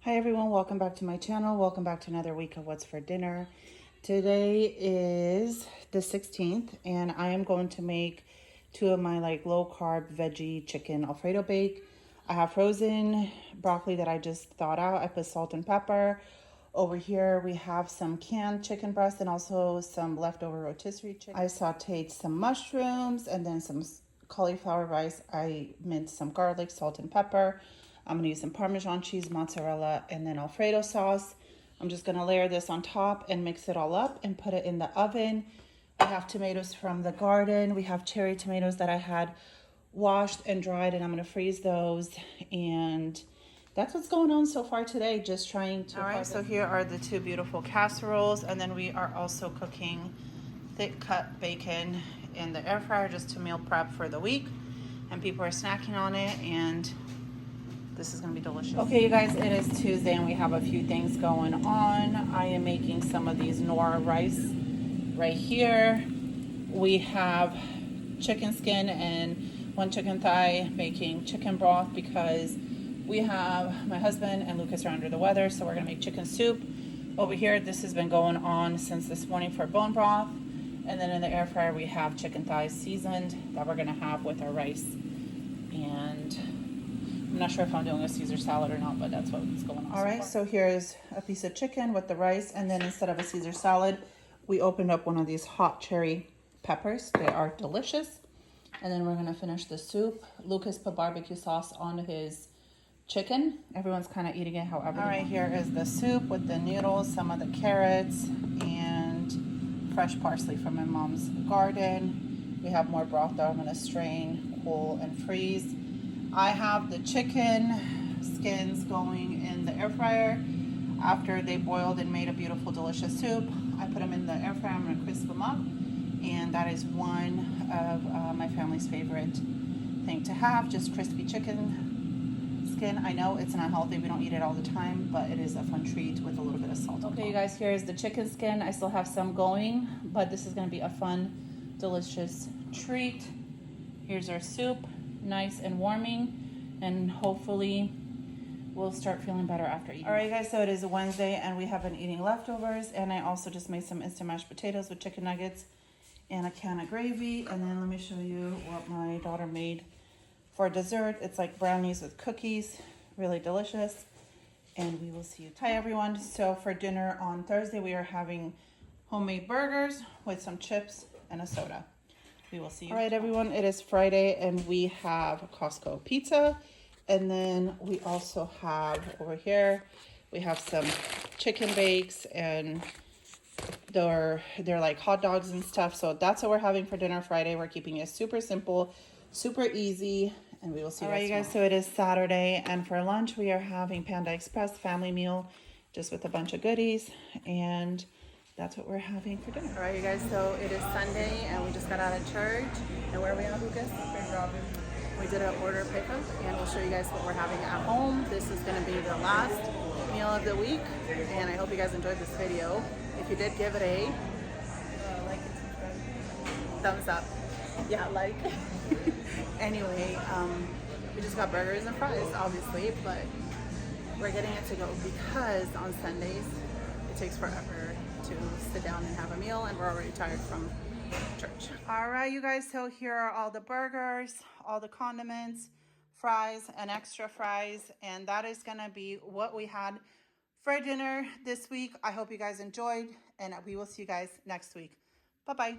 Hi everyone, welcome back to my channel. Welcome back to another week of What's for Dinner. Today is the 16th and I am going to make two of my low carb veggie chicken Alfredo bake. I have frozen broccoli that I just thawed out. I put salt and pepper. Over here we have some canned chicken breast and also some leftover rotisserie chicken. I sauteed some mushrooms and then some cauliflower rice. I minced some garlic, salt and pepper. I'm gonna use some Parmesan cheese, mozzarella, and then Alfredo sauce. I'm just gonna layer this on top and mix it all up and put it in the oven. We have tomatoes from the garden. We have cherry tomatoes that I had washed and dried, and I'm gonna freeze those. And that's what's going on so far today, just trying to. All right, so here are the two beautiful casseroles, and then we are also cooking thick cut bacon in the air fryer just to meal prep for the week. And people are snacking on it, and this is gonna be delicious. Okay, you guys, it is Tuesday and we have a few things going on. I am making some of these Nora rice right here. We have chicken skin and one chicken thigh, making chicken broth because we have, my husband and Lucas are under the weather, so we're gonna make chicken soup. Over here, this has been going on since this morning for bone broth. And then in the air fryer, we have chicken thighs seasoned that we're gonna have with our rice. And I'm not sure if I'm doing a Caesar salad or not, but that's what's going on. All right, so here's a piece of chicken with the rice, and then instead of a Caesar salad, we opened up one of these hot cherry peppers. They are delicious. And then we're gonna finish the soup. Lucas put barbecue sauce on his chicken. Everyone's kind of eating it however. All right, here is the soup with the noodles, some of the carrots, and fresh parsley from my mom's garden. We have more broth that I'm gonna strain, cool, and freeze. I have the chicken skins going in the air fryer. After they boiled and made a beautiful, delicious soup, I put them in the air fryer. I'm gonna crisp them up. And that is one of my family's favorite thing to have, just crispy chicken skin. I know it's not healthy, we don't eat it all the time, but it is a fun treat with a little bit of salt. Okay, you guys, here's the chicken skin. I still have some going, but this is gonna be a fun, delicious treat. Here's our soup. Nice and warming, and hopefully we'll start feeling better after eating. All right, guys, so it is Wednesday and we have been eating leftovers, and I also just made some instant mashed potatoes with chicken nuggets and a can of gravy. And then let me show you what my daughter made for dessert. It's like brownies with cookies, really delicious. And we will see you. Hi everyone, so for dinner on Thursday we are having homemade burgers with some chips and a soda. We will see you. All right, everyone, it is Friday and we have Costco pizza. And then we also have over here, we have some chicken bakes, and they're like hot dogs and stuff. So that's what we're having for dinner Friday. We're keeping it super simple, super easy, and we will see you. All right, you guys, so it is Saturday, and for lunch we are having Panda Express family meal just with a bunch of goodies, and that's what we're having for dinner. All right, you guys, so it is Sunday and we just got out of church. And where are we at, Lucas? Big Robin. We did an order pickup, and we'll show you guys what we're having at home. This is gonna be the last meal of the week, and I hope you guys enjoyed this video. If you did, give it a like and subscribe. Thumbs up. Yeah, like. Anyway, we just got burgers and fries, obviously, but we're getting it to go because on Sundays it takes forever to sit down and have a meal, and we're already tired from church. All right, you guys, so here are all the burgers, all the condiments, fries, and extra fries, and that is gonna be what we had for dinner this week. I hope you guys enjoyed, and we will see you guys next week. Bye-bye.